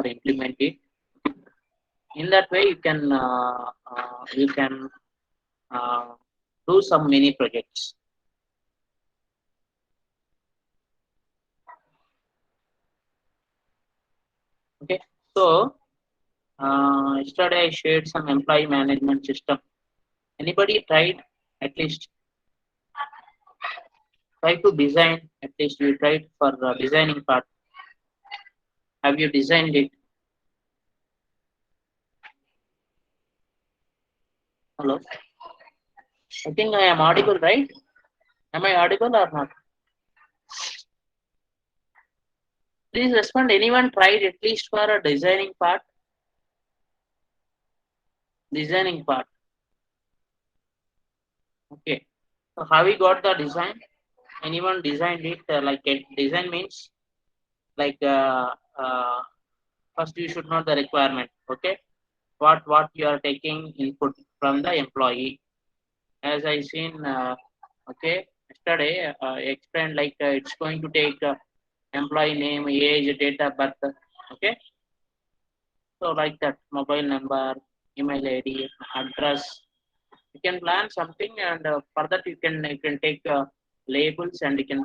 implement it. In that way, you can do some mini projects. Okay, so yesterday I shared some employee management system. Anybody tried at least try to design, at least you tried for the designing part? Have you designed it? Hello, I think I am audible, right? Am I audible or not? Please respond. Anyone tried at least for a designing part? Designing part. Okay. So how we got the design? Anyone designed it? Design means like first you should know the requirement. Okay. What you are taking input from the employee. As I seen. Okay. Yesterday I explained like it's going to take employee name, age, date of birth. Okay. So like that, mobile number, email ID, address. You can plan something, and for that you can take labels, and you can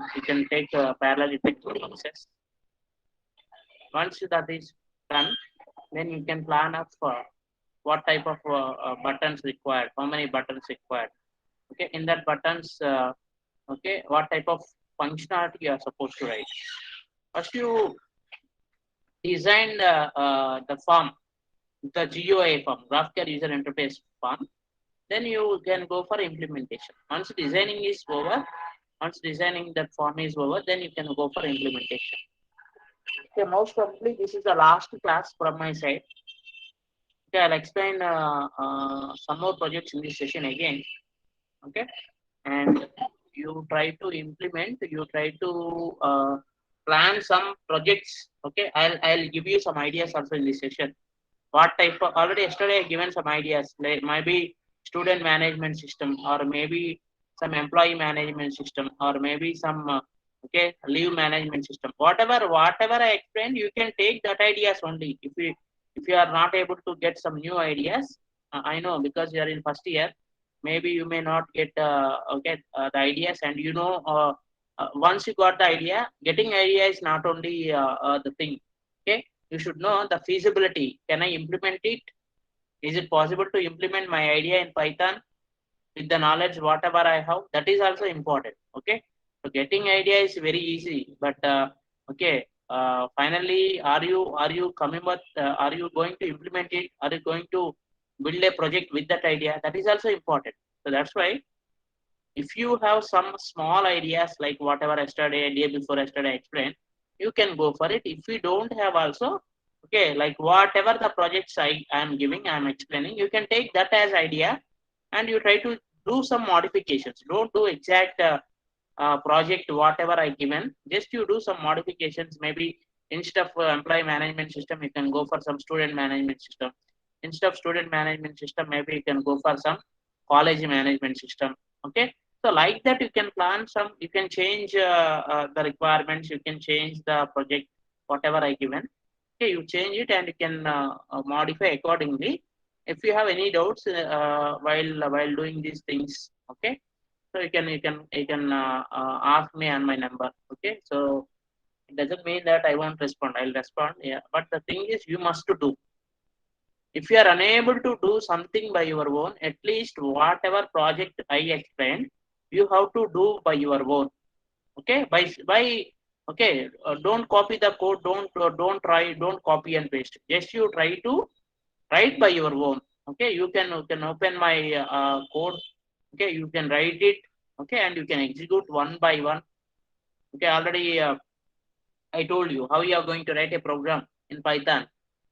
take parallel effect links. Once that is done, then you can plan of what type of buttons required, how many buttons required. Okay, in that buttons, okay, what type of functionality you are supposed to write. First, you design the form, the GUI form, graphical user interface form. Then you can go for implementation. Once designing is over, once designing that form is over, then you can go for implementation. Okay, most probably this is the last class from my side. Okay, I'll explain some more projects in this session again. Okay, and you try to implement, you try to plan some projects. Okay, I'll give you some ideas also in this session. What type of, already yesterday I given some ideas, like maybe student management system, or maybe some employee management system, or maybe some okay, leave management system. Whatever I explained, you can take that ideas only. If you are not able to get some new ideas, I know, because you are in first year, maybe you may not get the ideas. And once you got the idea, getting idea is not only the thing. Okay, you should know the feasibility. Can I implement it? Is it possible to implement my idea in Python with the knowledge whatever I have? That is also important. Okay, so getting idea is very easy, but okay, finally, are you coming with? Are you going to implement it? Are you going to build a project with that idea? That is also important. So that's why, if you have some small ideas like whatever yesterday, day before yesterday I explained, you can go for it. If you don't have also, okay, like whatever the projects I am giving, I am explaining, you can take that as idea, and you try to do some modifications. Don't do exact project whatever I given. Just you do some modifications. Maybe instead of employee management system, you can go for some student management system. Instead of student management system, maybe you can go for some college management system. Okay, so like that, you can plan some. You can change the requirements. You can change the project whatever I given. Okay, you change it, and you can modify accordingly. If you have any doubts while doing these things, okay, so you can ask me on my number. Okay, so it doesn't mean that I won't respond. I'll respond. Yeah, but the thing is, you must do. If you are unable to do something by your own, at least whatever project I explained, you have to do by your own. Okay, by okay, don't copy the code. Don't copy and paste. Just you try to write by your own. Okay, you can open my code. Okay, you can write it. Okay, and you can execute one by one. Okay, already I told you how you are going to write a program in Python.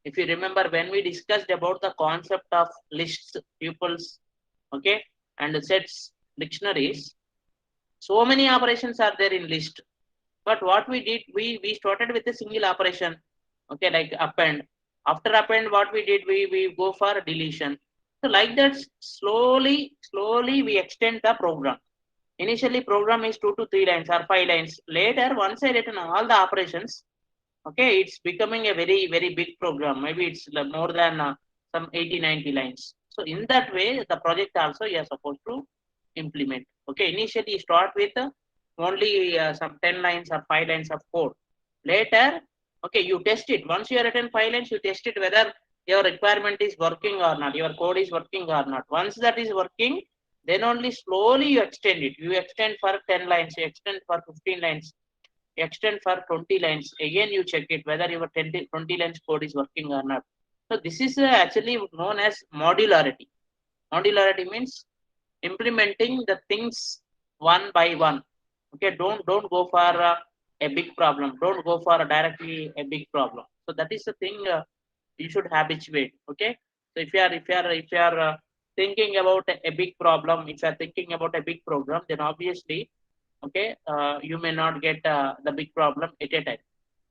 If you remember, when we discussed about the concept of lists, tuples, okay, and sets, dictionaries, so many operations are there in list. But what we did, we started with a single operation, okay, like append. After append, what we did, we go for deletion. So like that, slowly we extend the program. Initially, program is 2 to 3 lines or 5 lines. Later, once I written all the operations, Okay, it's becoming a very, very big program. Maybe it's more than some 80-90 lines. So in that way, the project also you are supposed to implement. Okay, initially start with only some 10 lines or 5 lines of code. Later, okay, you test it. Once you are written 5 lines, you test it whether your requirement is working or not, your code is working or not. Once that is working, then only slowly you extend it. You extend for 10 lines, you extend for 15 lines, extend for 20 lines. Again, you check it whether your 20 lines code is working or not. So this is actually known as modularity. Modularity means implementing the things one by one. Okay, don't go for a big problem. Don't go for directly a big problem. So that is the thing you should habituate. Okay, so if you are thinking about a big problem, if you are thinking about a big program, then obviously, okay, you may not get the big problem at a time.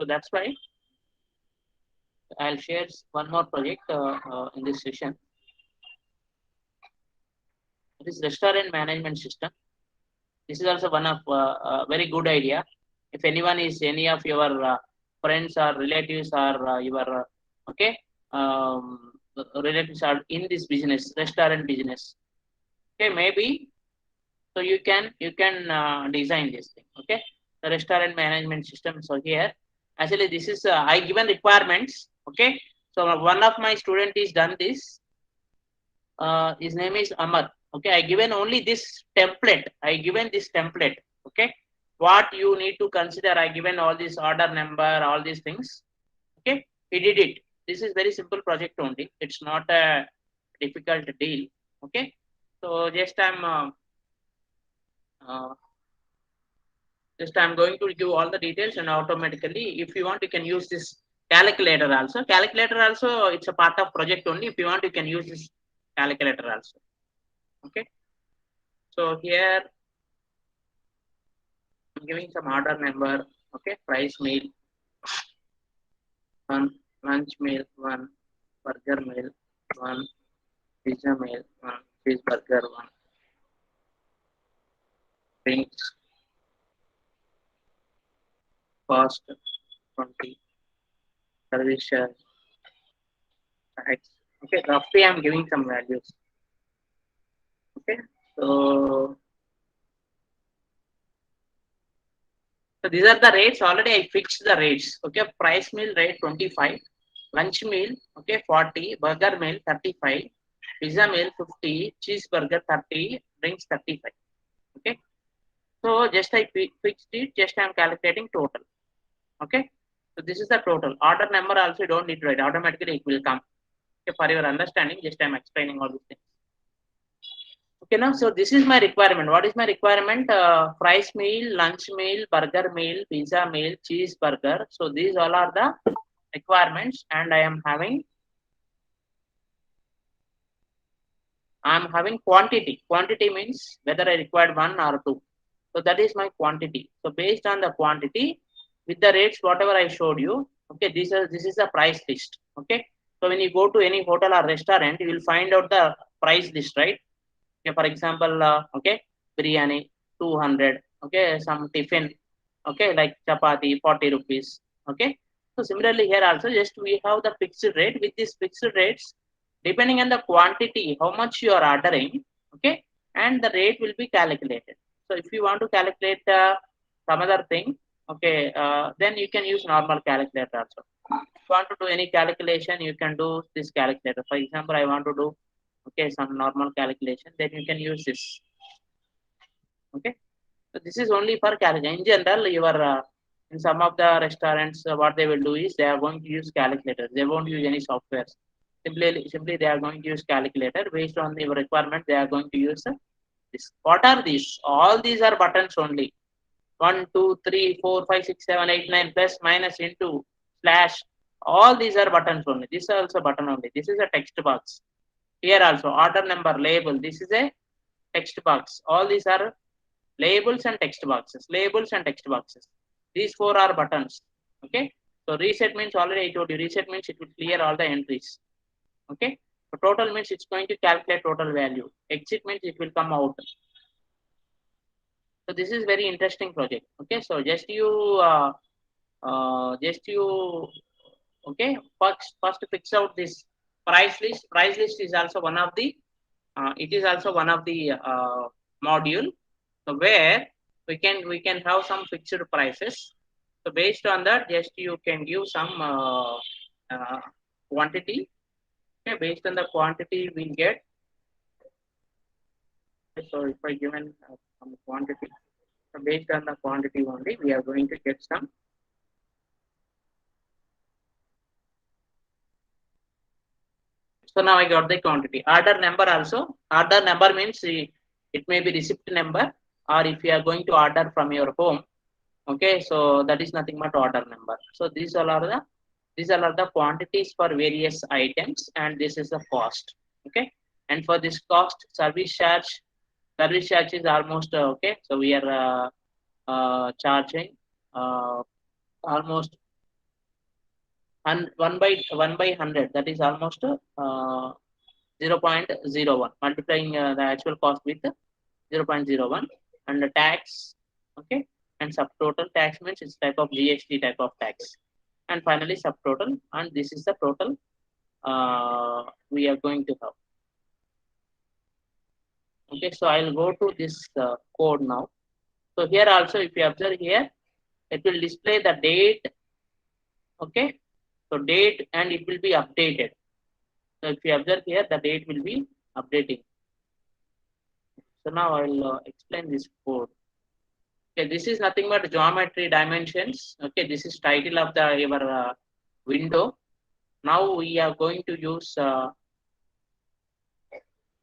So that's why I'll share one more project in this session. It is restaurant management system. This is also one of very good idea. If anyone is any of your friends or relatives or your okay um, relatives are in this business, restaurant business, okay, maybe so you can design this thing. Okay, the restaurant management system. So here, actually, this is I given requirements. Okay, so one of my student is done this. His name is Amar. Okay, I given only this template. I given this template. Okay, what you need to consider. I given all this order number, all these things. Okay, he did it. This is very simple project only. It's not a difficult deal. Okay, so uh, just I'm going to give all the details, and automatically, if you want, you can use this calculator also. Calculator also, it's a part of project only. If you want, you can use this calculator also. Okay. So here I'm giving some order number. Okay. Price meal one, lunch meal one, burger meal one, pizza meal one, cheeseburger one, drinks cost 20, service charge X. Okay. Roughly I'm giving some values. Okay. So So these are the rates. Already I fixed the rates. Okay, price meal rate 25, lunch meal okay 40, burger meal 35, pizza meal 50, cheeseburger 30, drinks 35. Okay, so just I fixed it. Just I am calculating total. Okay, so this is the total. Order number also you don't need to write. Automatically it will come. Okay, for your understanding, just I am explaining all these things. Okay, now, so this is my requirement. What is my requirement? Fries meal, lunch meal, burger meal, pizza meal, cheeseburger. So these all are the requirements, and I'm having quantity. Quantity means whether I required one or two. So that is my quantity. So based on the quantity, with the rates, whatever I showed you, okay, this is the price list. Okay. So when you go to any hotel or restaurant, you will find out the price list, right? Okay, for example, okay, biryani 200. Okay, some tiffin. Okay, like chapati 40 rupees. Okay. So similarly here also, just we have the fixed rate. With these fixed rates, depending on the quantity, how much you are ordering, okay, and the rate will be calculated. So if you want to calculate some other thing, okay, then you can use normal calculator also. If you want to do any calculation, you can do this calculator. For example, I want to do okay some normal calculation, then you can use this. Okay, so this is only for calculation. In general, your in some of the restaurants, what they will do is they are going to use calculators. They won't use any software. Simply they are going to use calculator based on your requirement. They are going to use this. What are these? All these are buttons only. 1, 2, 3, 4, 5, 6, 7, 8, 9, plus, minus, into, slash. All these are buttons only. This is also button only. This is a text box. Here also order number label. This is a text box. All these are labels and text boxes. Labels and text boxes. These four are buttons. Okay. So reset means already I told you. Reset means it will clear all the entries. Okay. So total means it's going to calculate total value. Exit means it will come out. So this is very interesting project. Okay. So just you just you, okay, first fix out this price list. Price list is also one of the it is also one of the module, so where we can have some fixed prices. So based on that, just you can give some quantity. Okay, based on the quantity we'll get. So if I given some quantity, so based on the quantity only, we are going to get some. So now I got the quantity. Order number also. Order number means it may be receipt number, or if you are going to order from your home. Okay, so that is nothing but order number. So these are the quantities for various items, and this is the cost. Okay, and for this cost, service charge is almost okay. So we are charging uh, almost 1 by 100, that is almost 0.01, multiplying the actual cost with 0.01, and the tax. Okay, and subtotal. Tax means it's type of GST type of tax, and finally subtotal, and this is the total we are going to have. Okay, so I'll go to this code now. So here also, if you observe here, it will display the date. Okay, so date, and it will be updated. So if you observe here, the date will be updating. So now I'll explain this code. Okay, this is nothing but geometry dimensions. Okay, this is title of the your window. Now we are going to use.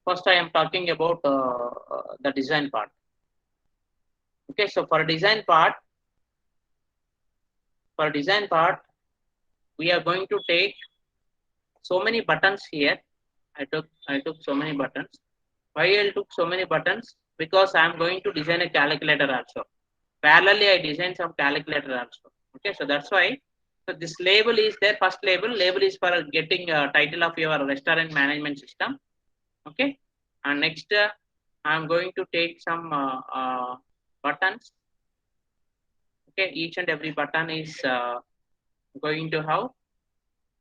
First, I am talking about the design part. Okay, so for design part, we are going to take so many buttons here. I took so many buttons. Why I took so many buttons? Because I am going to design a calculator also. Parallelly, I designed some calculator also. Okay, so that's why. So this label is there. First label is for getting a title of your restaurant management system. Okay, and next I'm going to take some buttons. Okay, each and every button is going to have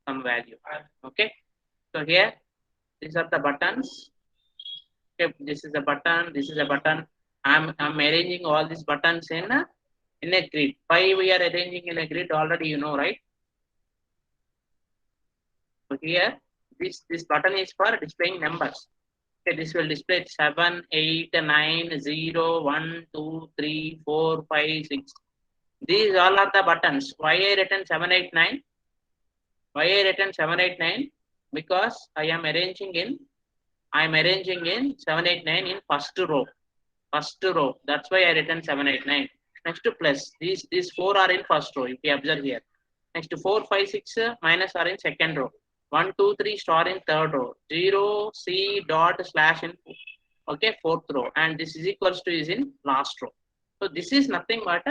some value. Okay, so here these are the buttons. Okay, this is a button. This is a button. I'm arranging all these buttons in a grid. Why we are arranging in a grid already you know, right? So here this button is for displaying numbers. Okay, this will display 7, 8, 9, 0, 1, 2, 3, 4, 5, 6. These all are the buttons. Why I written 7, 8, 9? Why I written 7, 8, 9? Because I am arranging in 7, 8, 9 in first row. First row. That's why I written 7, 8, 9. Next to plus. These four are in first row. If you observe here. Next to 4, 5, 6 minus are in second row. 1, 2, 3 star in third row. 0, C dot slash in fourth row. And this is equals to is in last row. So this is nothing but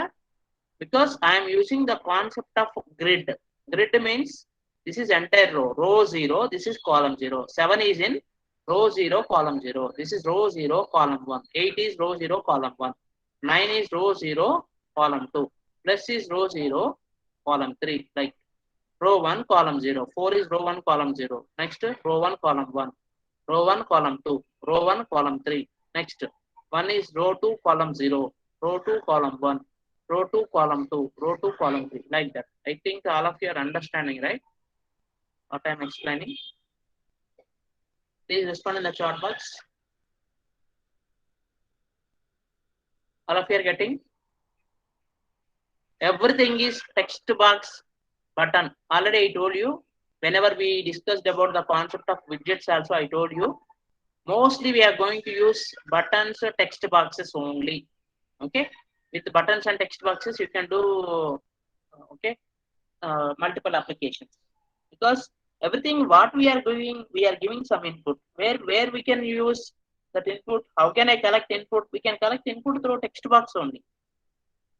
because I am using the concept of grid. Grid means this is entire row. Row 0. This is column 0. 7 is in row 0, column 0. This is row 0, column 1. 8 is row 0, column 1. 9 is row 0, column 2. Plus is row 0, column 3. Like row 1, column 0. 4 is row 1, column 0. Next, row 1, column 1. Row 1, column 2. Row 1, column 3. Next, 1 is row 2, column 0. Row 2, column 1. Row 2, column 2. Row 2, column 3. Like that. I think all of you are understanding, right? What I am explaining. Please respond in the chat box. All of you are getting? Everything is text box button. Already I told you, whenever we discussed about the concept of widgets also, I told you, mostly we are going to use buttons, text boxes only. Okay, with buttons and text boxes, you can do multiple applications, because everything what we are doing, we are giving some input. Where we can use that input? How can I collect input? We can collect input through text box only.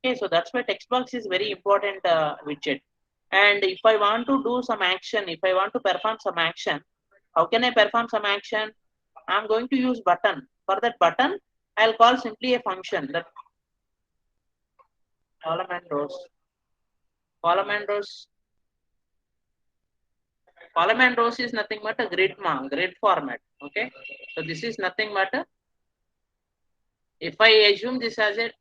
Okay, so that's why text box is very important widget. And if I want to do some action, if I want to perform some action, how can I perform some action? I'm going to use button. For that button, I'll call simply a function, that column and rows. Column and rows. Column and rows is nothing but a grid format. Okay, so this is nothing but a, if I assume this as a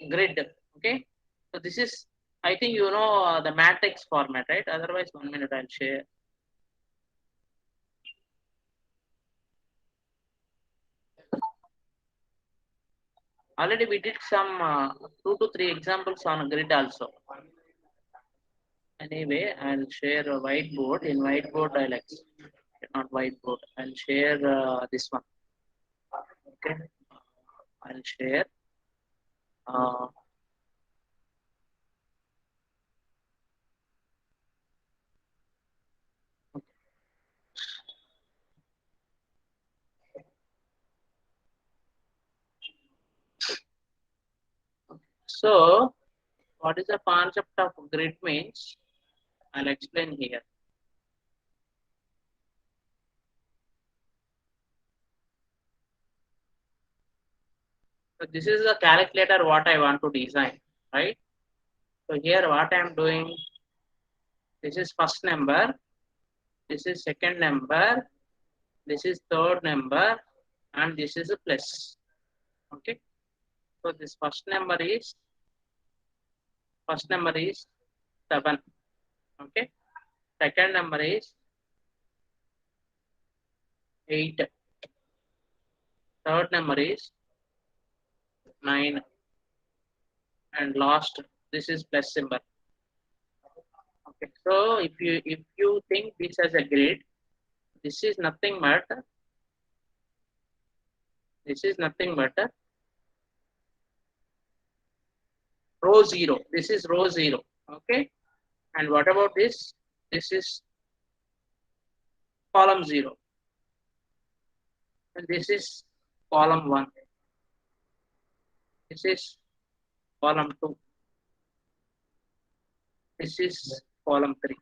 grid. Okay, so this is, I think you know the matrix format, right? Otherwise, 1 minute I'll share. Already we did some 2 to 3 examples on a grid also. Anyway, I'll share a whiteboard. In whiteboard, not whiteboard. I'll share this one. Okay, I'll share. Uh, so, what is the concept of grid means? I'll explain here. So this is the calculator what I want to design, right? So here what I am doing, this is first number, this is second number, this is third number, and this is a plus. Okay. So this first number is 7. Okay. Second number is 8. Third number is 9. And last, this is plus symbol. Okay. So if you think this as a grid, this is nothing but row 0. This is row 0. Okay. And what about this? This is column 0. And this is column 1. This is column 2. This is column 3.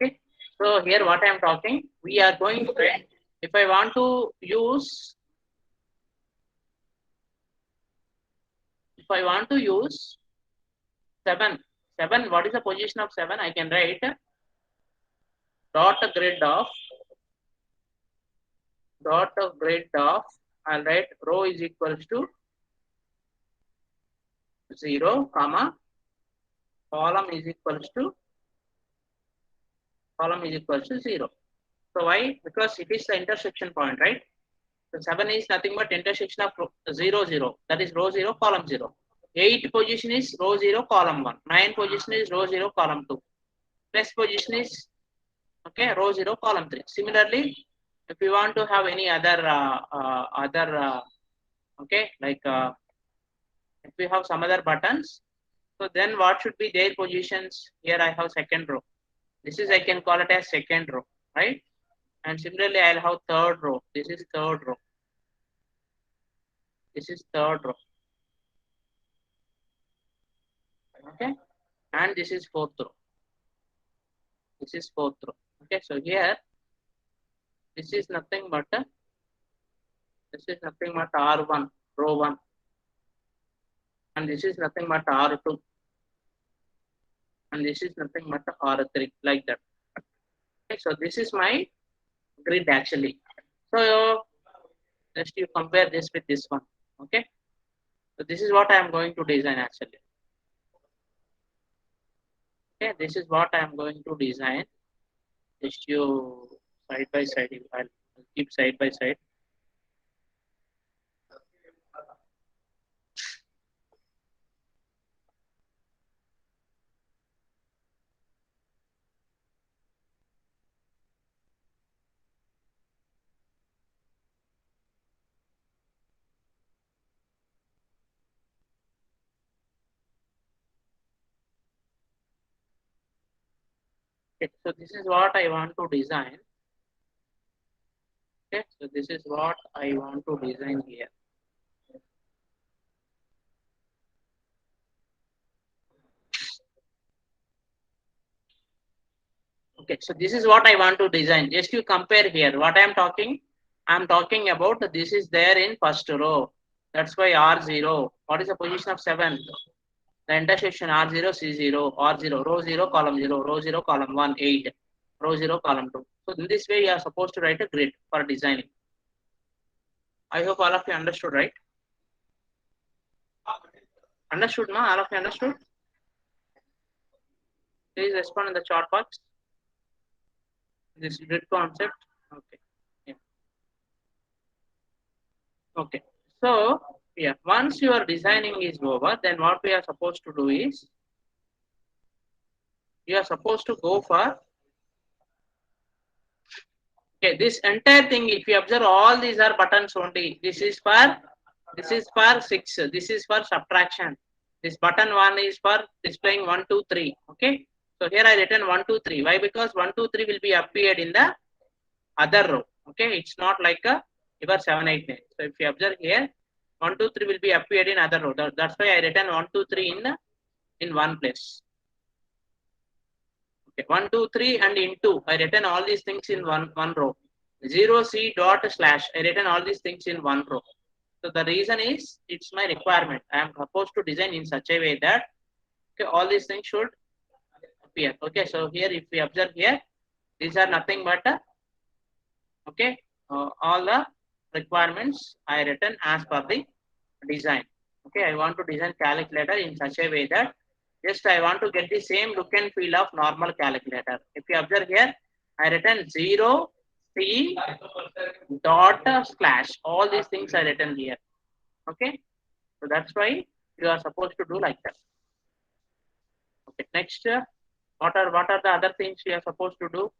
Okay. So here what I am talking, we are going to, if I want to use, 7, what is the position of 7? I can write dot grid of, I'll write row is equals to 0, comma, column is equals to 0. So why? Because it is the intersection point, right? So 7 is nothing but intersection of 0, 0. That is row 0, column 0. 8 position is row 0, column 1. 9 position is row 0, column 2. Plus position is, okay, row 0, column 3. Similarly, if you want to have any other, okay, like if we have some other buttons, so then what should be their positions? Here I have second row. This is, I can call it as second row, right? And similarly, I'll have third row. This is third row. This is third row. Okay. And this is fourth row. This is fourth row. Okay. So here, this is nothing but R1, row 1. And this is nothing but R2. And this is nothing but R3, like that. Okay. So this is my grid actually. So just you compare this with this one. Okay. So this is what I am going to design actually. Okay, this is what I am going to design. Just you side by side. I'll keep side by side. Okay, so this is what I want to design. Okay, so this is what I want to design here. Okay, so this is what I want to design. Just you compare here. What I'm talking about this is there in first row. That's why R0. What is the position of 7? the intersection R0, C0, R0, row 0, column 0, row 0, column 1, 8, row 0, column 2. So in this way, you are supposed to write a grid for designing. I hope all of you understood, right? Understood, ma? All of you understood? Please respond in the chat box. This grid concept. Okay. Yeah. Okay. So, yeah, once your designing is over, then what we are supposed to do is, you are supposed to go for, okay, this entire thing, if you observe, all these are buttons only. This is for 6. This is for subtraction. This button 1 is for displaying 1, 2, 3. Okay. So here I written 1, 2, 3. Why? Because 1, 2, 3 will be appeared in the other row. Okay. It's not like a your 7, 8, 9. So if you observe here, 1, 2, 3 will be appeared in other row. That's why I written 1, 2, 3 in one place. Okay. 1, 2, 3 and into. I written all these things in one row. 0 C dot slash. I written all these things in one row. So the reason is it's my requirement. I am supposed to design in such a way that, okay, all these things should appear. Okay, so here if we observe here, these are nothing but okay, all the requirements I written as per the design. Okay, I want to design calculator in such a way that just I want to get the same look and feel of normal calculator. If you observe here, I written 0 C dot slash. All these things are written here. Okay, so that's why you are supposed to do like that. Okay, next, what are the other things you are supposed to do?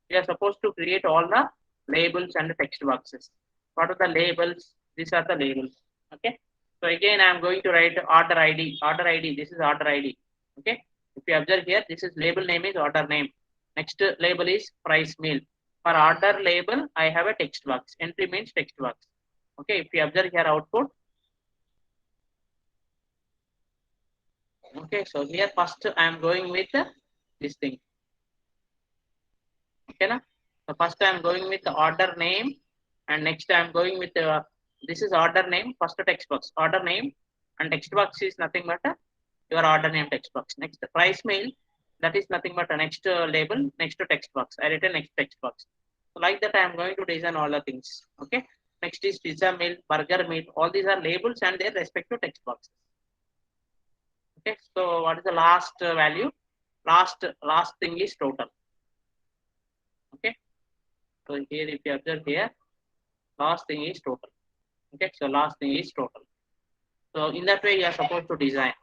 You are supposed to create all the labels and the text boxes. What are the labels? These are the labels. Okay, so again I am going to write order ID. Order ID. This is order ID. Okay, if you observe here, this is label name is order name. Next label is price meal. For order label, I have a text box. Entry means text box. Okay, if you observe here output. Okay, so here first I am going with this thing. Okay, na? So first I am going with the order name, and next I am going with this is order name, first text box, order name, and text box is nothing but your order name text box. Next price mail, that is nothing but a next label, next to text box. I written next text box. So like that I am going to design all the things. Okay. Next is pizza meal, burger meal. All these are labels and their respective text boxes. Okay, so what is the last value? Last thing is total. Okay, so here if you observe here, last thing is total. Okay, so last thing is total. So in that way you are supposed to design.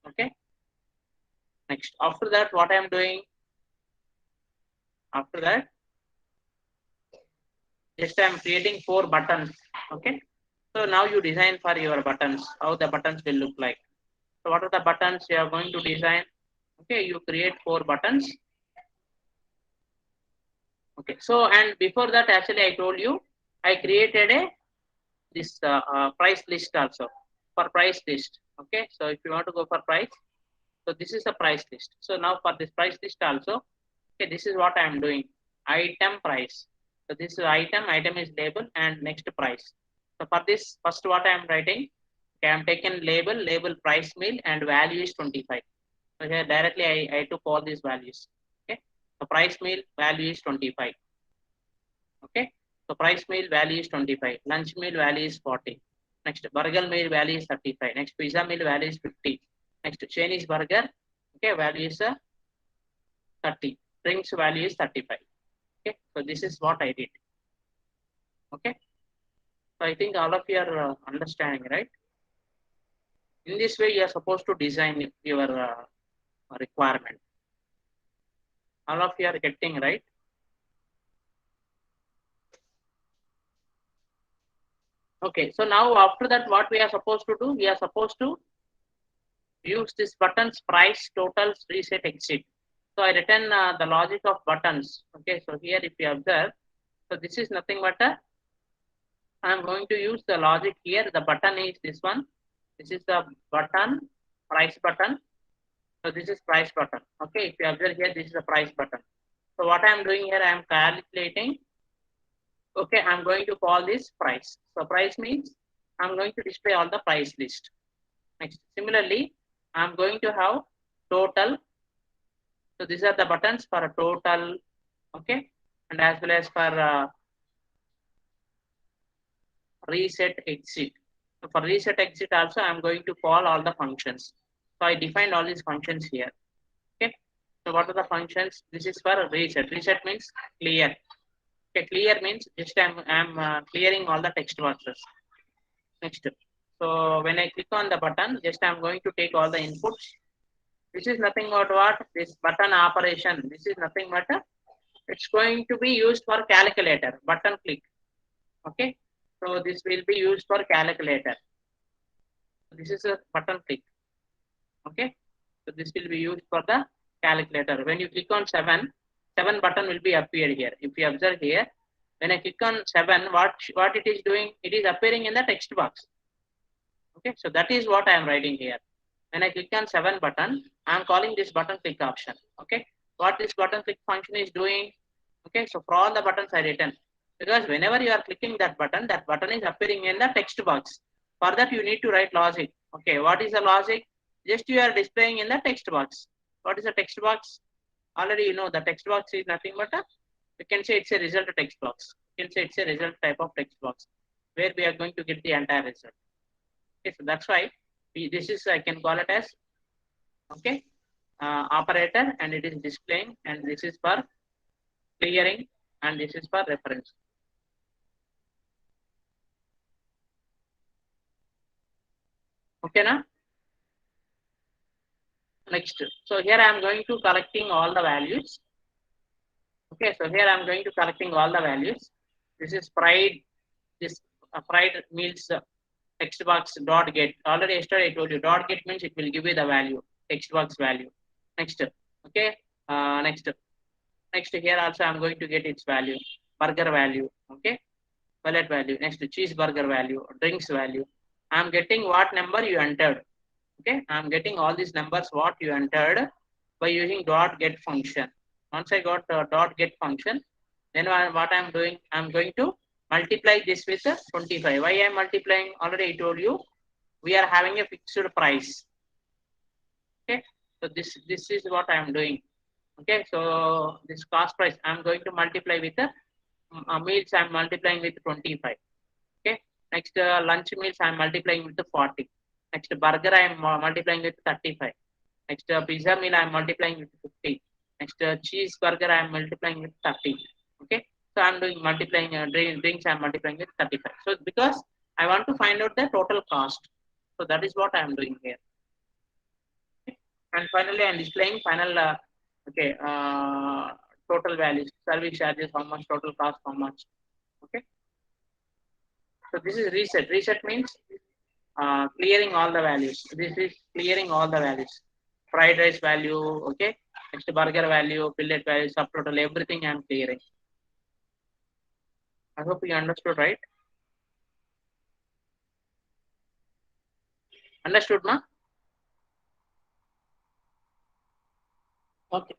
Okay, next after that what I am doing? After that, just I am creating 4 buttons. Okay, so now you design for your buttons, how the buttons will look like. So what are the buttons you are going to design? Okay, you create 4 buttons. Okay, so and before that actually I told you I created this price list also for price list. Okay, so if you want to go for price, so this is the price list. So now for this price list also, okay, this is what I am doing. Item price. So this is item is label and next price. So for this first what I am writing, okay, I am taking label price meal and value is 25. So here directly I took all these values. Okay, the price meal value is 25. Okay, so price meal value is 25. Lunch meal value is 40. Next burger meal value is 35. Next pizza meal value is 50. Next Chinese burger, okay, value is 30. Drinks value is 35. Okay, so this is what I did. Okay, so I think all of you are understanding, right? In this way, you are supposed to design your requirement. All of you are getting, right? Okay, so now after that, what we are supposed to do? We are supposed to use this buttons price, totals, reset, exit. So I written the logic of buttons. Okay, so here if you observe, so this is nothing but I am going to use the logic here. The button is this one. This is the button, price button. So this is price button. Okay, if you observe here, this is the price button. So what I am doing here, I am calculating. Okay, I'm going to call this price. So price means I'm going to display all the price list. Next, similarly, I'm going to have total. So these are the buttons for a total, okay, and as well as for reset exit. So for reset exit also, I'm going to call all the functions. So I defined all these functions here. Okay. So what are the functions? This is for reset. Reset means clear. Okay, clear means just I'm clearing all the text boxes. Next. So when I click on the button, just I'm going to take all the inputs. This is nothing but what? This button operation. This is nothing but it's going to be used for calculator. Button click. Okay. So this will be used for calculator. This is a button click. Okay. So this will be used for the calculator. When you click on 7 button will be appeared here. If you observe here, when I click on 7, what it is doing? It is appearing in the text box. Okay, so that is what I am writing here. When I click on 7 button, I am calling this button click option. Okay, what this button click function is doing? Okay, so for all the buttons I written, because whenever you are clicking that button is appearing in the text box. For that you need to write logic. Okay, what is the logic? Just you are displaying in the text box. What is the text box? Already you know the text box is nothing but you can say it's a result text box. You can say it's a result type of text box where we are going to get the entire result. Okay, so that's why this is I can call it as okay operator, and it is displaying, and this is for clearing, and this is for reference. Okay, now next. So here I am going to collecting all the values. Okay, so here I am going to collecting all the values. This is pride. This pride means text box dot get. Already yesterday I told you dot get means it will give you the value, text box value. Next, okay, next here also I'm going to get its value, burger value, okay, wallet value. Next, cheeseburger value, drinks value. I'm getting what number you entered. Okay, I'm getting all these numbers what you entered by using dot get function. Once I got dot get function, then what I'm doing, I'm going to multiply this with 25. Why I'm multiplying? Already I told you, we are having a fixed price. Okay, so this is what I am doing. Okay, so this cost price I'm going to multiply with the meals. I'm multiplying with 25. Okay, next lunch meals I'm multiplying with the 40. Next burger I'm multiplying with 35. Next pizza meal I'm multiplying with 50. Next cheeseburger I'm multiplying with 30. Okay, so I'm doing multiplying drinks I'm multiplying with 35. So because I want to find out the total cost, so that is what I'm doing here. Okay. And finally I'm displaying final okay total values, service charges, how much, total cost, how much. Okay, so this is reset. Reset means clearing all the values. This is clearing all the values. Fried rice value, okay. Next burger value, billet value, subtotal, everything I'm clearing. I hope you understood, right? Understood, ma? Okay.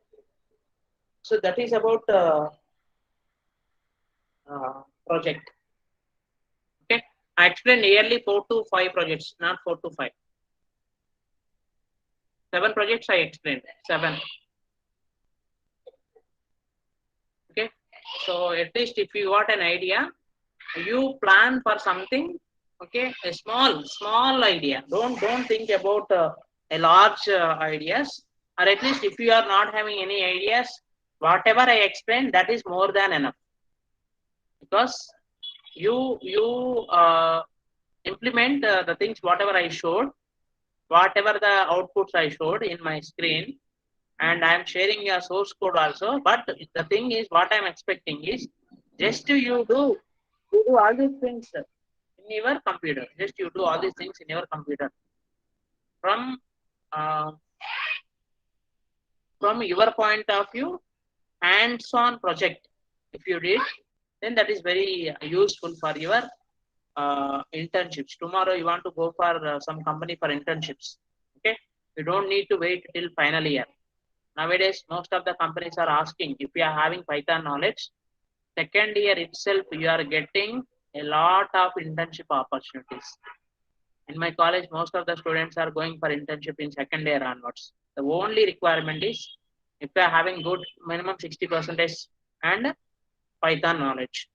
So that is about project. Okay. I explained nearly 4 to 5 projects, not 4 to 5. 7 projects I explained. 7. Okay. So at least if you got an idea, you plan for something. Okay, a small idea. Don't think about a large ideas, or at least if you are not having any ideas, whatever I explained, that is more than enough, because you implement the things whatever I showed, whatever the outputs I showed in my screen, and I am sharing your source code also. But the thing is, what I am expecting is just you do all these things in your computer. Just you do all these things in your computer from uh, from your point of view, hands-on project. If you did, then that is very useful for your internships. Tomorrow you want to go for some company for internships. Okay, you don't need to wait till final year. Nowadays, most of the companies are asking if you are having Python knowledge. Second year itself, you are getting a lot of internship opportunities. In my college, most of the students are going for internship in second year onwards. The only requirement is if you are having good minimum 60 percentage and Python knowledge.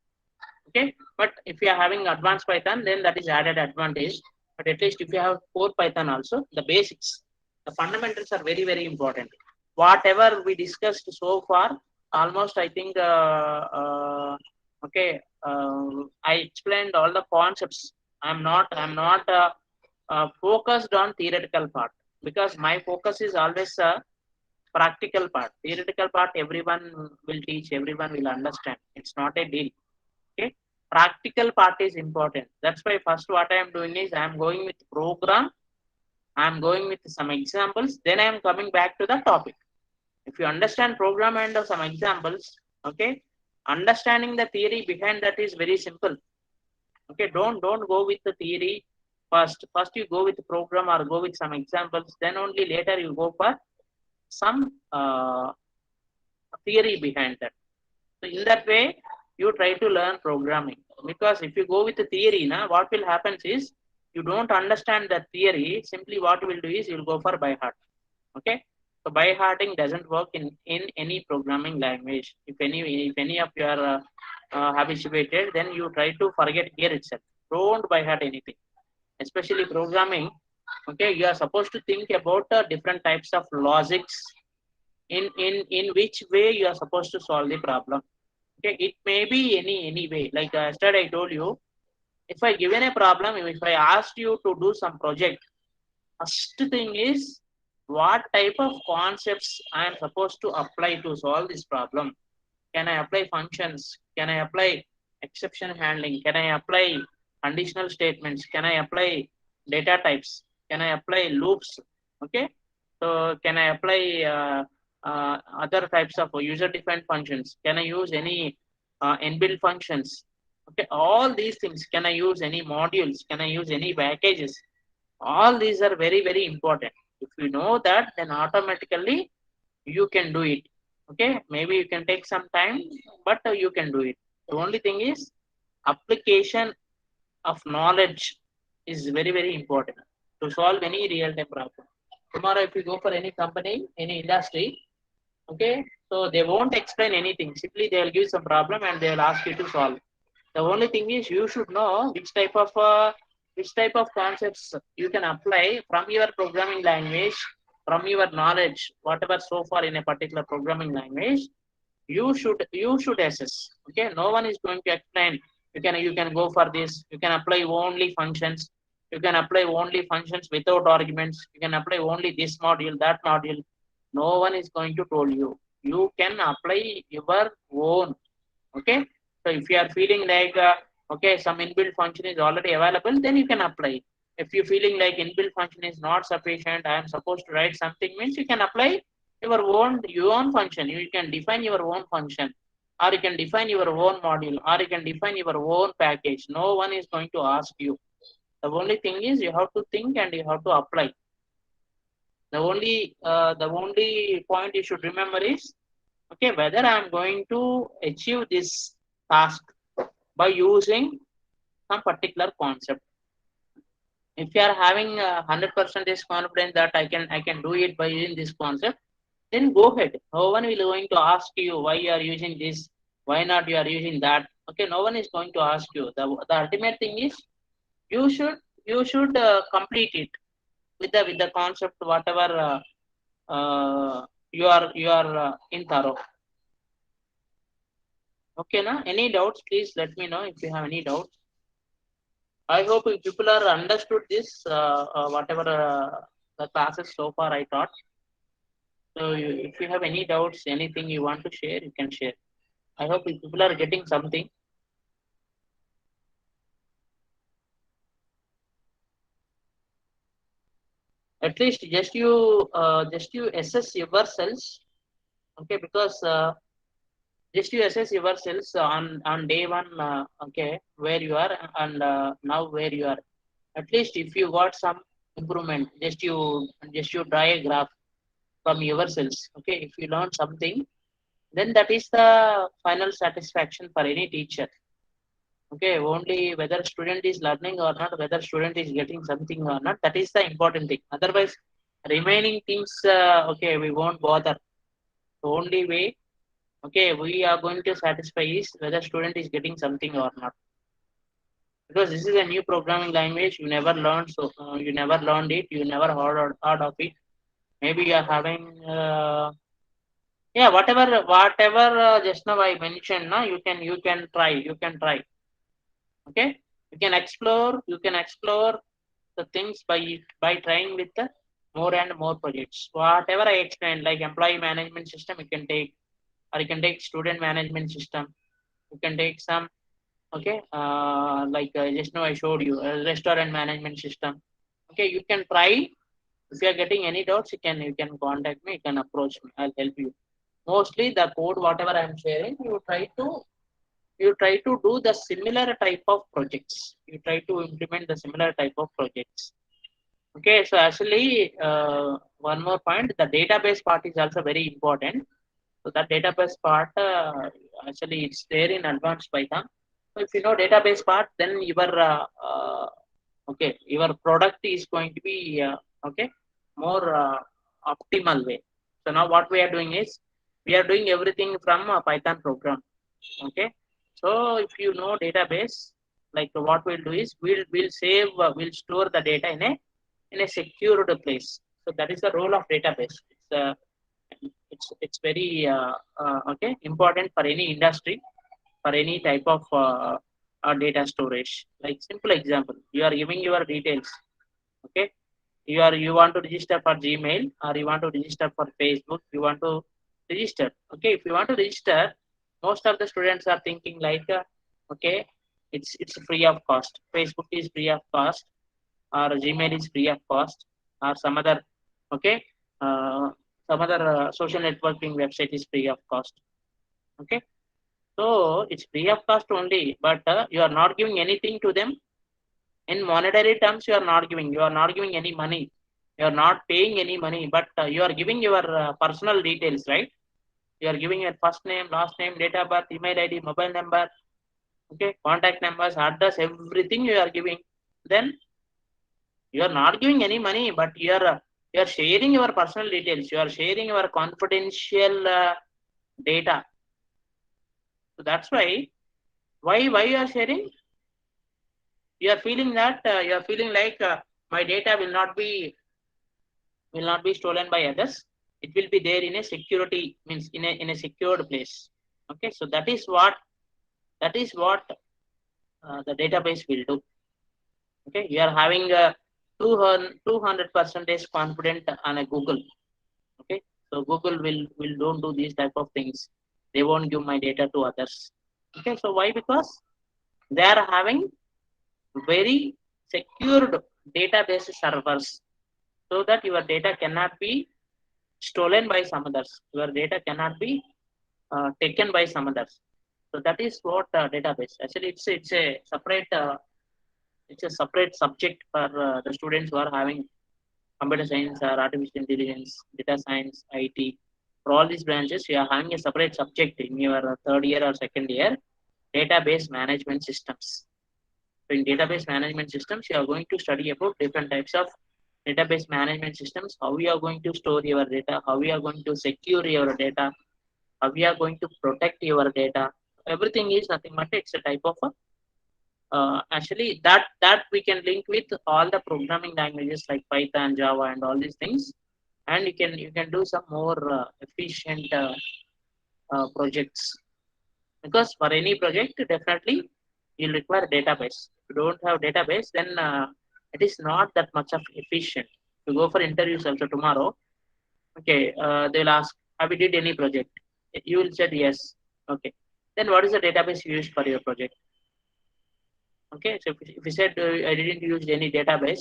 Okay, but if you are having advanced Python, then that is added advantage. But at least if you have core Python also, the basics, the fundamentals are very, very important. Whatever we discussed so far, almost I think, okay, I explained all the concepts. I'm not focused on theoretical part because my focus is always practical part. Theoretical part, everyone will teach, everyone will understand. It's not a deal. Okay, practical part is important. That's why first what I am doing is I am going with program, I am going with some examples, then I am coming back to the topic. If you understand program and some examples, okay, understanding the theory behind that is very simple. Okay, don't go with the theory first. First you go with the program or go with some examples, then only later you go for some theory behind that. So in that way, you try to learn programming. Because if you go with the theory, na, what will happen is you don't understand the theory. Simply what you will do is you will go for by heart. Okay. So by hearting doesn't work in any programming language. If any of you are habituated, then you try to forget here itself. Don't by heart anything. Especially programming. Okay, you are supposed to think about different types of logics in which way you are supposed to solve the problem. Okay, it may be any way. Like yesterday I told you, if I given a problem, if I asked you to do some project, first thing is what type of concepts I am supposed to apply to solve this problem. Can I apply functions? Can I apply exception handling? Can I apply conditional statements? Can I apply data types? Can I apply loops? Okay, so can I apply other types of user defined functions? Can I use any inbuilt functions? Okay, all these things. Can I use any modules? Can I use any packages? All these are very, very important. If you know that, then automatically you can do it. Okay, maybe you can take some time, but you can do it. The only thing is application of knowledge is very, very important to solve any real time problem. Tomorrow if you go for any company, any industry, okay, so they won't explain anything. Simply they will give some problem and they will ask you to solve. The only thing is you should know which type of concepts you can apply from your programming language, from your knowledge, whatever so far in a particular programming language. You should assess. Okay, no one is going to explain. You can go for this. You can apply only functions. You can apply only functions without arguments. You can apply only this module, that module. No one is going to tell you. You can apply your own. Okay, so if you are feeling like okay, some inbuilt function is already available, then you can apply. If you're feeling like inbuilt function is not sufficient, I am supposed to write something, means you can apply your own function. You can define your own function, or you can define your own module, or you can define your own package. No one is going to ask you. The only thing is you have to think and you have to apply. The only point you should remember is, okay, whether I am going to achieve this task by using some particular concept. If you are having 100% confidence that I can do it by using this concept, then go ahead. No one will going to ask you why you are using this, why not you are using that. Okay, no one is going to ask you. The ultimate thing is you should complete it with the concept whatever you are in thorough. Okay, na? Any doubts? Please let me know if you have any doubts. I hope if people are understood this, whatever the classes so far I taught. So if you have any doubts, anything you want to share, you can share. I hope if people are getting something. At least just you assess yourselves. Okay, because just you assess yourselves on day one. Okay, where you are and now where you are. At least if you got some improvement, just you draw a graph from yourselves. Okay, if you learn something, then that is the final satisfaction for any teacher. Okay, only whether student is learning or not, whether student is getting something or not, that is the important thing. Otherwise, remaining things, okay, we won't bother. The only way, okay, we are going to satisfy is whether student is getting something or not. Because this is a new programming language, you never learned, so you never learned it, you never heard of it. Maybe you are having, yeah, whatever just now I mentioned, na, you can try. Okay, you can explore the things by trying with the more and more projects. Whatever I explained, like employee management system, you can take, or you can take student management system. You can take some, okay, like just now I showed you a restaurant management system. Okay, you can try. If you are getting any doubts, you can contact me, you can approach me, I'll help you. Mostly the code whatever I'm sharing, you try to do the similar type of projects. You try to implement the similar type of projects. Okay, so actually, one more point, the database part is also very important. So that database part, actually it's there in advanced Python. So if you know database part, then okay, your product is going to be, okay, more optimal way. So now what we are doing is, we are doing everything from a Python program. Okay, so if you know database, like what we'll do is, we'll store the data in a secured place. So that is the role of database. It's very, okay, important for any industry, for any type of data storage. Like simple example, you are giving your details. Okay, you want to register for Gmail, or you want to register for Facebook, you want to register. Okay, if you want to register, most of the students are thinking like, okay, it's free of cost, Facebook is free of cost, or Gmail is free of cost, or okay, uh, some other social networking website is free of cost. Okay, so it's free of cost only, but you are not giving anything to them. In monetary terms, you are not giving any money. You are not paying any money, but you are giving your personal details, right? You are giving your first name, last name, date of birth, email ID, mobile number, okay, contact numbers, address, everything you are giving. Then you are not giving any money, but you are sharing your personal details, you are sharing your confidential data. So that's why you are sharing. You are feeling that, you are feeling like, my data will not be stolen by others. It will be there in a security, means in a secured place. Okay, so that is what the database will do. Okay, you are having a 200% confident on a Google. Okay, so Google will don't do these type of things. They won't give my data to others. Okay, so why? Because they are having very secured database servers, so that your data cannot be stolen by some others. Your data cannot be taken by some others. So that is what database. Actually, it's a separate subject for the students who are having computer science or artificial intelligence, data science, IT. For all these branches, you are having a separate subject in your third year or second year, database management systems. So in database management systems, you are going to study about different types of database management systems, how we are going to store your data, how we are going to secure your data, how we are going to protect your data. Everything is nothing but it's a type of actually that we can link with all the programming languages like Python, Java, and all these things, and you can do some more efficient projects. Because for any project, definitely you'll require a database. If you don't have database, then it is not that much of efficient. To go for interviews also tomorrow, okay, they'll ask, have you did any project? You will say yes. Okay, then what is the database you used for your project? Okay, so if you said, I didn't use any database,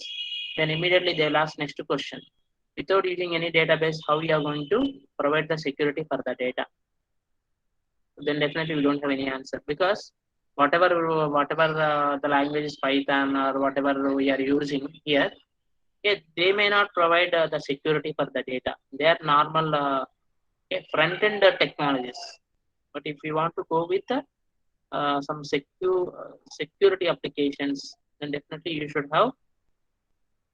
then immediately they'll ask next question. Without using any database, how you are going to provide the security for the data? Then definitely we don't have any answer. Because whatever the language is Python or whatever we are using here, okay, they may not provide the security for the data. They are normal, okay, front end technologies. But if you want to go with some security applications, then definitely you should have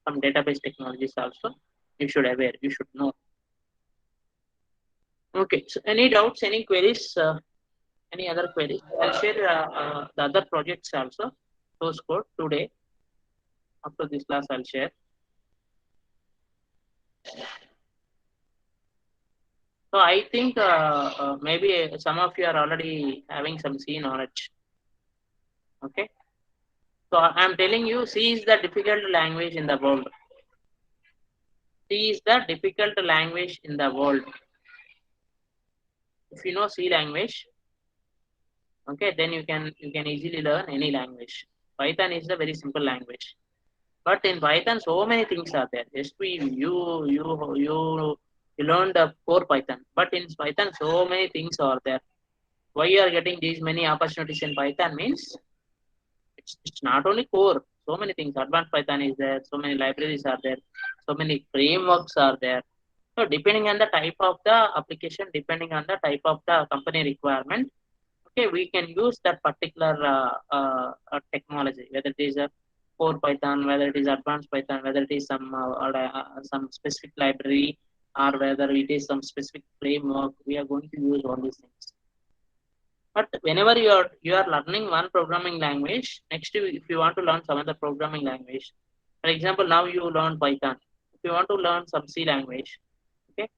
some database technologies also. You should aware, you should know. Okay, so any doubts, any queries, any other queries? I'll share the other projects also, source code today. After this class, I'll share. So I think maybe some of you are already having some C knowledge. Okay. So I'm telling you, C is the difficult language in the world. C is the difficult language in the world. If you know C language, okay, then you can easily learn any language. Python is a very simple language. But in Python, so many things are there. Just you learn the core Python. But in Python, so many things are there. Why you are getting these many opportunities in Python means it's not only core. So many things. Advanced Python is there. So many libraries are there. So many frameworks are there. So depending on the type of the application, depending on the type of the company requirement, okay, we can use that particular technology, whether it is a core Python, whether it is advanced Python, whether it is some specific library, or whether it is some specific framework. We are going to use all these things. But whenever you are learning one programming language, next if you want to learn some other programming language, for example, now you learn Python. If you want to learn some C language, okay,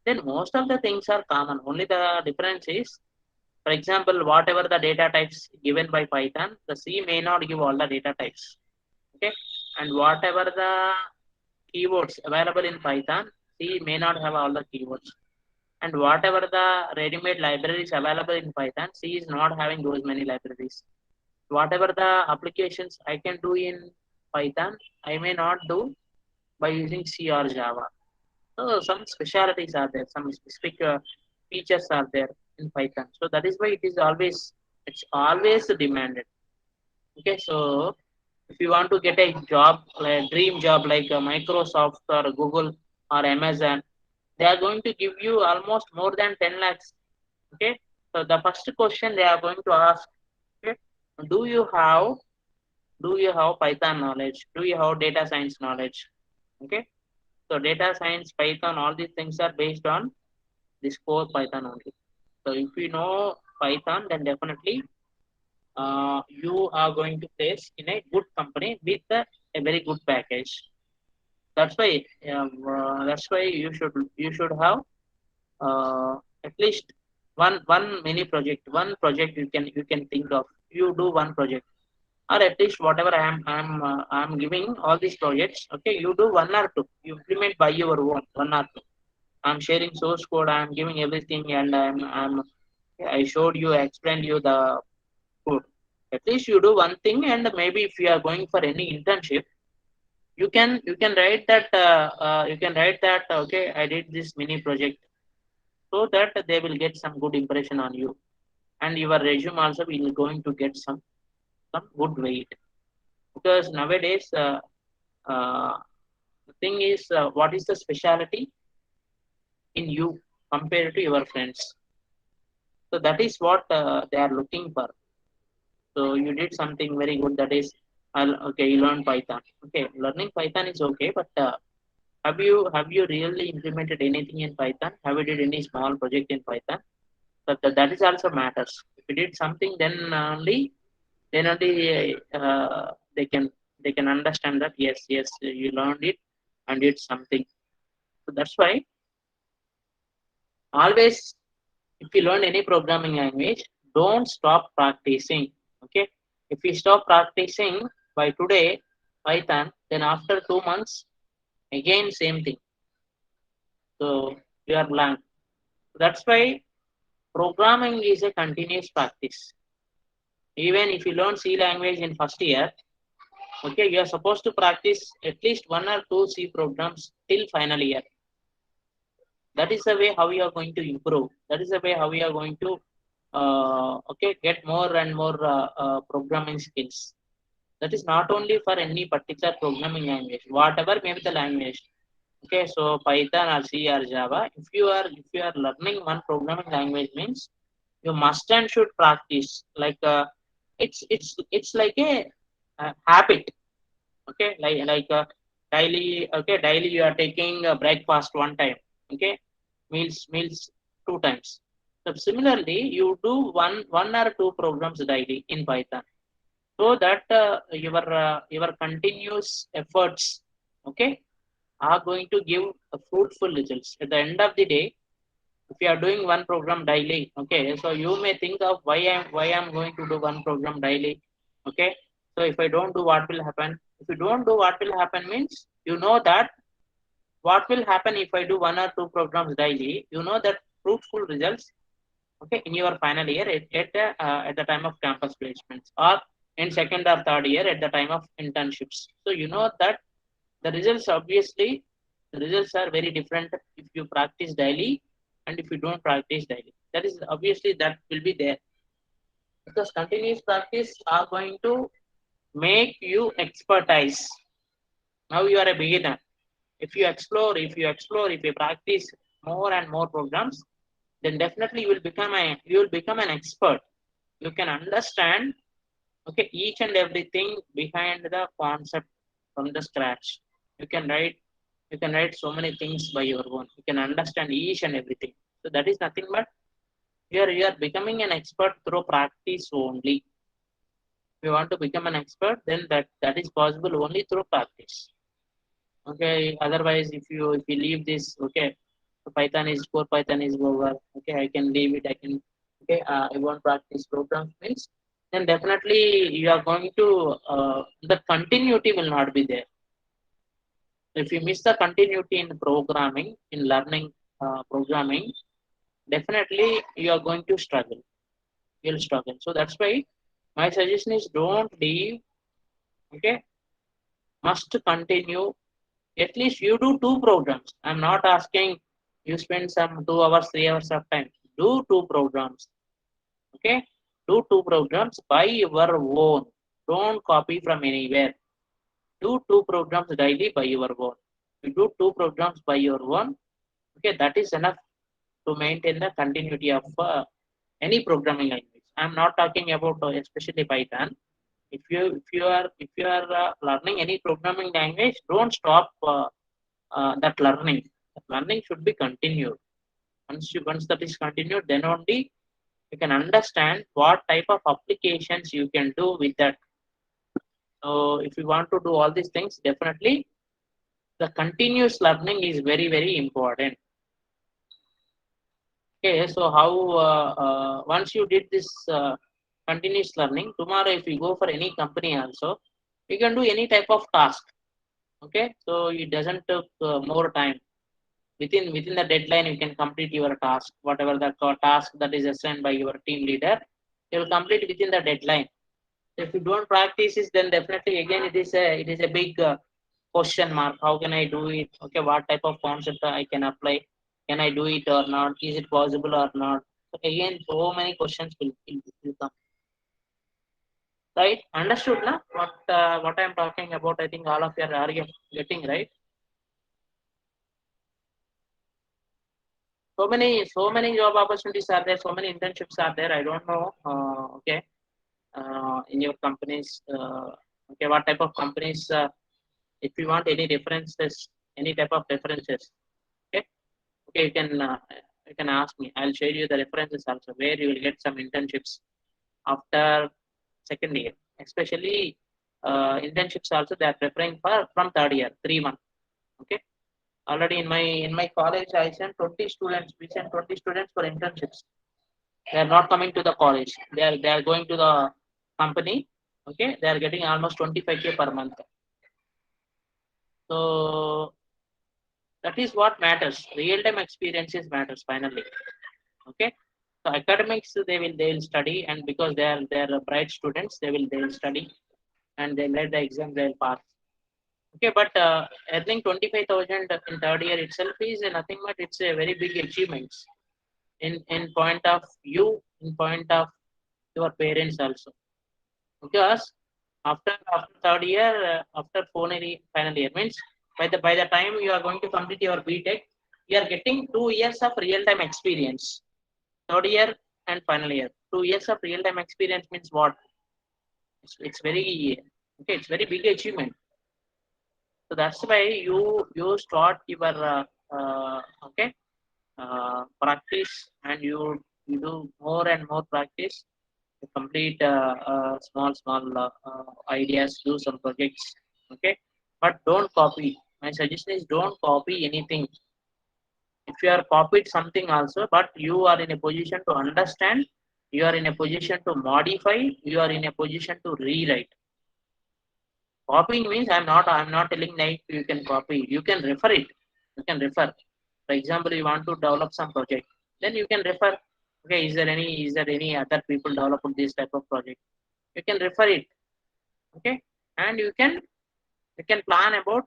then most of the things are common. Only the difference is, for example, whatever the data types given by Python, the C may not give all the data types. Okay, and whatever the keywords available in Python, C may not have all the keywords. And whatever the ready-made libraries available in Python, C is not having those many libraries. Whatever the applications I can do in Python, I may not do by using C or Java. So some specialities are there, some specific features are there in Python. So that is why it's always demanded. Okay, so if you want to get a job, like a dream job like Microsoft or Google or Amazon, they are going to give you almost more than 10 lakhs. Okay, so the first question they are going to ask, okay, do you have Python knowledge? Do you have data science knowledge? Okay, so data science, Python, all these things are based on this core Python only. So if you know Python, then definitely you are going to place in a good company with a very good package. That's why you should have at least one mini project, one project you can think of. You do one project, or at least whatever I'm giving all these projects. Okay, you do one or two. You implement by your own one or two. I'm sharing source code. I'm giving everything, and I showed you, I explained you the code. At least you do one thing, and maybe if you are going for any internship, you can write that okay, I did this mini project, so that they will get some good impression on you, and your resume also will going to get some good weight, because nowadays the thing is, what is the specialty in you compared to your friends? So that is what they are looking for. So you did something very good, that is, okay, you learn Python. Okay, learning Python is okay, but have you really implemented anything in Python? Have you did any small project in Python? That is also matters. If you did something, then only they can understand that, yes, you learned it and did something. So that's why always, if you learn any programming language, don't stop practicing. Okay, if you stop practicing by today Python, then after 2 months again same thing. So you are blank. That's why programming is a continuous practice. Even if you learn C language in first year, okay, you are supposed to practice at least one or two C programs till final year. That is the way how you are going to improve. That is the way how you are going to okay, get more and more programming skills. That is not only for any particular programming language, whatever may be the language. Okay, so Python or C or Java, if you are learning one programming language means You must and should practice. Like it's like a habit. Okay, daily. Okay, daily you are taking breakfast one time. Okay, meals two times. So similarly, you do one or two programs daily in Python, so that your continuous efforts, okay, are going to give fruitful results at the end of the day. If you are doing one program daily, okay, so you may think of why I'm going to do one program daily. Okay, so if I don't do, what will happen? If you don't do, what will happen means, you know that what will happen if I do one or two programs daily, you know that fruitful results, okay, in your final year at the time of campus placements, or in second or third year at the time of internships. So you know that the results, obviously the results are very different if you practice daily and if you don't practice daily. That is obviously that will be there, because continuous practice are going to make you expertise. Now you are a beginner. If you practice more and more programs, then definitely you will become an expert. You can understand, okay, each and everything behind the concept from the scratch. You can write so many things by your own. You can understand each and everything. So that is nothing but you are becoming an expert through practice only. If you want to become an expert, then that is possible only through practice. Okay, otherwise if you leave this, okay, so Python is over, okay, I can leave it, I can, okay, I won't practice programs means, then definitely you are going to, the continuity will not be there. If you miss the continuity in programming, in learning programming, definitely you are going to struggle. You'll struggle. So that's why my suggestion is, don't leave. Okay, must continue. At least you do two programs. I'm not asking you spend some 2 hours, 3 hours of time. Do two programs. Okay, do two programs by your own. Don't copy from anywhere. Do two programs daily by your own. You do two programs by your own. Okay, that is enough to maintain the continuity of any programming language. I'm not talking about especially Python. If you are learning any programming language, don't stop that learning. Learning should be continued. Once that is continued, then only you can understand what type of applications you can do with that. So if you want to do all these things, definitely the continuous learning is very very important. Okay, so how once you did this continuous learning, tomorrow if you go for any company also, you can do any type of task. Okay, so it doesn't take more time. Within the deadline, you can complete your task, whatever the task that is assigned by your team leader, you will complete within the deadline. If you don't practice this, then definitely again it is a big question mark. How can I do it? Okay, what type of concept I can apply? Can I do it or not? Is it possible or not? So again, so many questions will come. Right? Understood, na? What I'm talking about? I think all of you are getting right. So many job opportunities are there. So many internships are there. I don't know. Okay, in your companies. Okay, what type of companies? If you want any references, any type of references. Okay, okay, you can ask me. I'll share you the references also, where you will get some internships after second year. Especially internships also they are preparing for from third year, 3 months. Okay, already in my college I sent 20 students. We sent 20 students for internships. They are not coming to the college. They are going to the company. Okay, they are getting almost 25K per month. So that is what matters. Real time experiences matters finally. Okay, so academics they will study, and because they are bright students, they will study, and they let the exam they'll pass. Okay, but earning 25,000 in third year itself is nothing but it's a very big achievement in point of you, in point of your parents also. Because after third year, after final year means by the time you are going to complete your BTech, you are getting 2 years of real time experience. Third year, and final year. 2 years of real-time experience means what? It's very okay. It's very big achievement. So that's why you start your okay practice, and you do more and more practice to complete small ideas, do some projects. Okay, but don't copy. My suggestion is don't copy anything. If you are copied something also, but you are in a position to understand, you are in a position to modify, you are in a position to rewrite. Copying means I'm not telling like you can copy. You can refer it. You can refer. For example, you want to develop some project, then you can refer. Okay, is there any other people developed this type of project? You can refer it. Okay, and you can plan about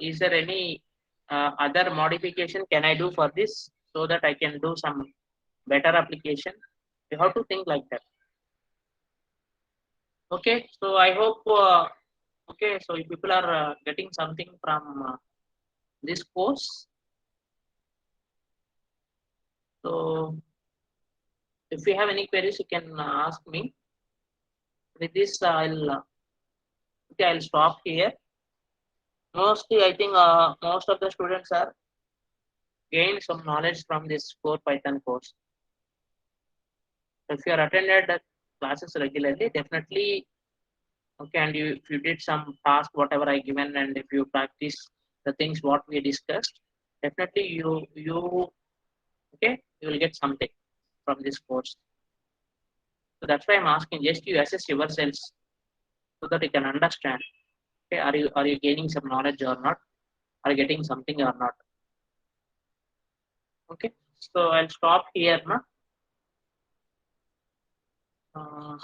is there any other modification can I do for this so that I can do some better application. You have to think like that. Okay, so I hope okay, so if people are getting something from this course. So if you have any queries, you can ask me. With this, okay, I'll stop here. Mostly, I think most of the students are gain some knowledge from this core Python course. If you are attended the classes regularly, definitely okay, and if you did some task whatever I given, and if you practice the things what we discussed, definitely you okay, you will get something from this course. So that's why I'm asking, just you assess yourselves so that you can understand. Okay, are you gaining some knowledge or not? Are you getting something or not? Okay, so I'll stop here, na? Uh,